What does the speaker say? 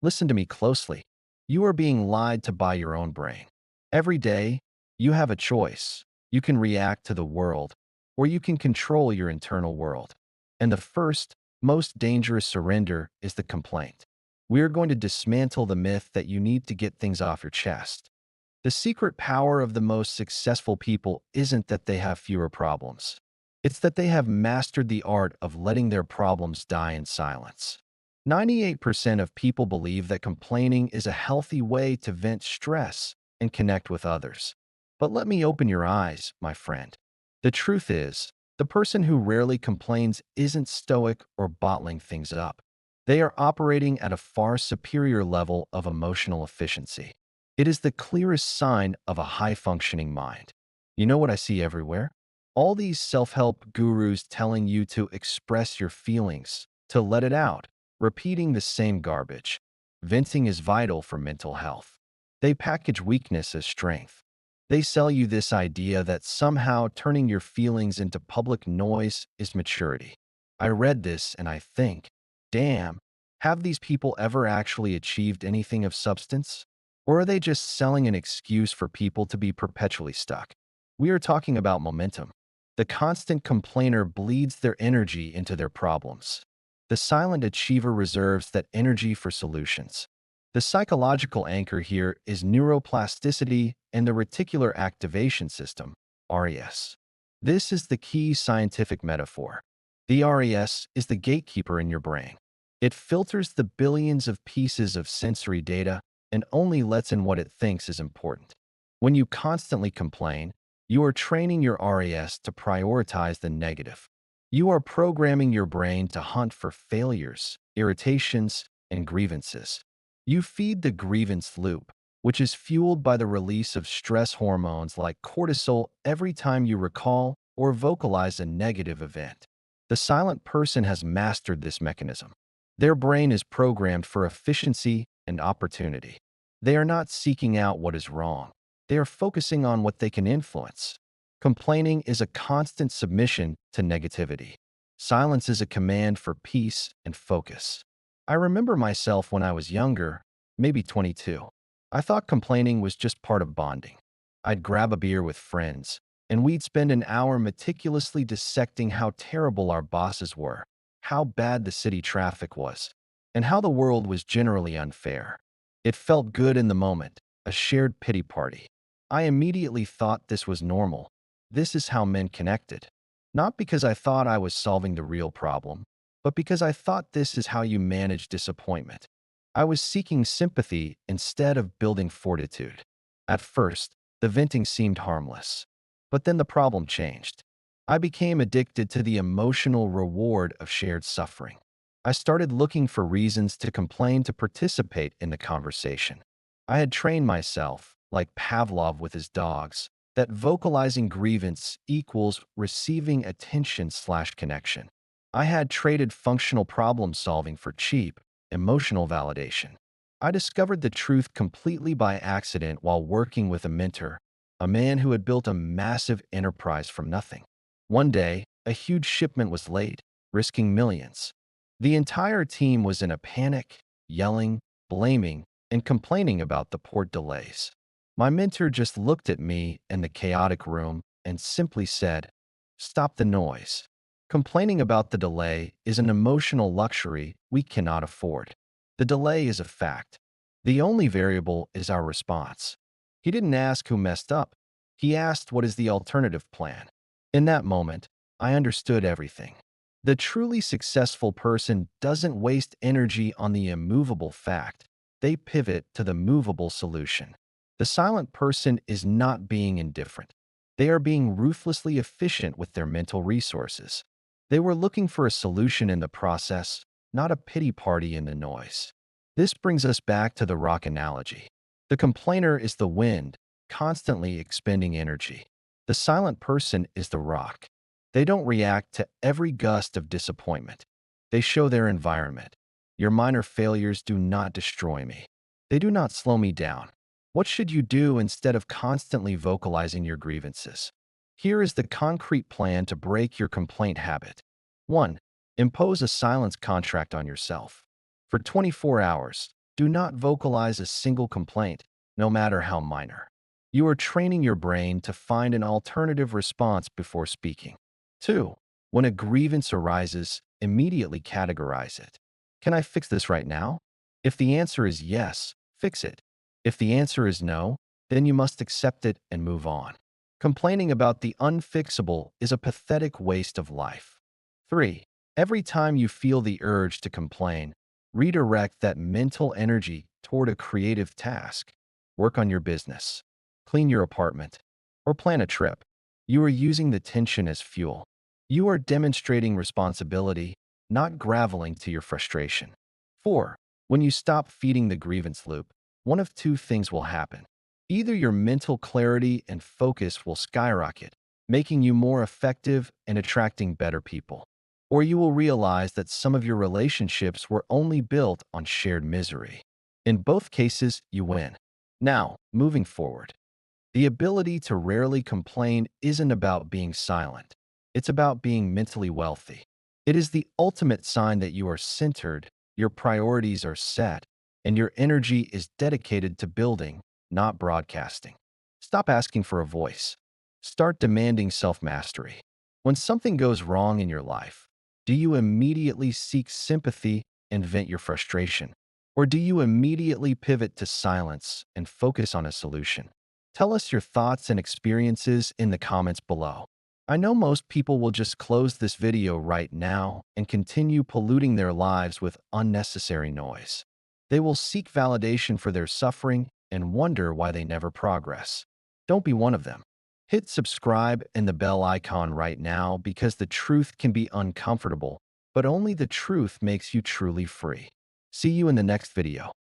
Listen to me closely. You are being lied to by your own brain. Every day, you have a choice. You can react to the world, or you can control your internal world. And the first, most dangerous surrender is the complaint. We are going to dismantle the myth that you need to get things off your chest. The secret power of the most successful people isn't that they have fewer problems. It's that they have mastered the art of letting their problems die in silence. 98% of people believe that complaining is a healthy way to vent stress and connect with others. But let me open your eyes, my friend. The truth is, the person who rarely complains isn't stoic or bottling things up. They are operating at a far superior level of emotional efficiency. It is the clearest sign of a high-functioning mind. You know what I see everywhere? All these self-help gurus telling you to express your feelings, to let it out, repeating the same garbage. Venting is vital for mental health. They package weakness as strength. They sell you this idea that somehow turning your feelings into public noise is maturity. I read this and I think, damn, have these people ever actually achieved anything of substance? Or are they just selling an excuse for people to be perpetually stuck? We are talking about momentum. The constant complainer bleeds their energy into their problems. The silent achiever reserves that energy for solutions. The psychological anchor here is neuroplasticity and the reticular activation system, RAS. This is the key scientific metaphor. The RAS is the gatekeeper in your brain. It filters the billions of pieces of sensory data and only lets in what it thinks is important. When you constantly complain, you are training your RAS to prioritize the negative. You are programming your brain to hunt for failures, irritations, and grievances. You feed the grievance loop, which is fueled by the release of stress hormones like cortisol every time you recall or vocalize a negative event. The silent person has mastered this mechanism. Their brain is programmed for efficiency and opportunity. They are not seeking out what is wrong. They are focusing on what they can influence. Complaining is a constant submission to negativity. Silence is a command for peace and focus. I remember myself when I was younger, maybe 22. I thought complaining was just part of bonding. I'd grab a beer with friends, and we'd spend an hour meticulously dissecting how terrible our bosses were, how bad the city traffic was, and how the world was generally unfair. It felt good in the moment, a shared pity party. I immediately thought this was normal. This is how men connected. Not because I thought I was solving the real problem, but because I thought this is how you manage disappointment. I was seeking sympathy instead of building fortitude. At first, the venting seemed harmless. But then the problem changed. I became addicted to the emotional reward of shared suffering. I started looking for reasons to complain to participate in the conversation. I had trained myself, like Pavlov with his dogs, that vocalizing grievance equals receiving attention/connection. I had traded functional problem solving for cheap, emotional validation. I discovered the truth completely by accident while working with a mentor, a man who had built a massive enterprise from nothing. One day, a huge shipment was late, risking millions. The entire team was in a panic, yelling, blaming, and complaining about the port delays. My mentor just looked at me in the chaotic room and simply said, "Stop the noise." Complaining about the delay is an emotional luxury we cannot afford. The delay is a fact. The only variable is our response. He didn't ask who messed up. He asked what is the alternative plan. In that moment, I understood everything. The truly successful person doesn't waste energy on the immovable fact. They pivot to the movable solution. The silent person is not being indifferent. They are being ruthlessly efficient with their mental resources. They were looking for a solution in the process, not a pity party in the noise. This brings us back to the rock analogy. The complainer is the wind, constantly expending energy. The silent person is the rock. They don't react to every gust of disappointment. They show their environment. Your minor failures do not destroy me. They do not slow me down. What should you do instead of constantly vocalizing your grievances? Here is the concrete plan to break your complaint habit. 1. Impose a silence contract on yourself. For 24 hours, Do not vocalize a single complaint, no matter how minor. You are training your brain to find an alternative response before speaking. 2. When a grievance arises, immediately categorize it. Can I fix this right now? If the answer is yes, fix it. If the answer is no, then you must accept it and move on. Complaining about the unfixable is a pathetic waste of life. 3. Every time you feel the urge to complain, redirect that mental energy toward a creative task. Work on your business, clean your apartment, or plan a trip. You are using the tension as fuel. You are demonstrating responsibility, not graveling to your frustration. 4. When you stop feeding the grievance loop, one of two things will happen. Either your mental clarity and focus will skyrocket, making you more effective and attracting better people, or you will realize that some of your relationships were only built on shared misery. In both cases, you win. Now, moving forward. The ability to rarely complain isn't about being silent. It's about being mentally wealthy. It is the ultimate sign that you are centered, your priorities are set, and your energy is dedicated to building, not broadcasting. Stop asking for a voice. Start demanding self-mastery. When something goes wrong in your life, do you immediately seek sympathy and vent your frustration? Or do you immediately pivot to silence and focus on a solution? Tell us your thoughts and experiences in the comments below. I know most people will just close this video right now and continue polluting their lives with unnecessary noise. They will seek validation for their suffering and wonder why they never progress. Don't be one of them. Hit subscribe and the bell icon right now because the truth can be uncomfortable, but only the truth makes you truly free. See you in the next video.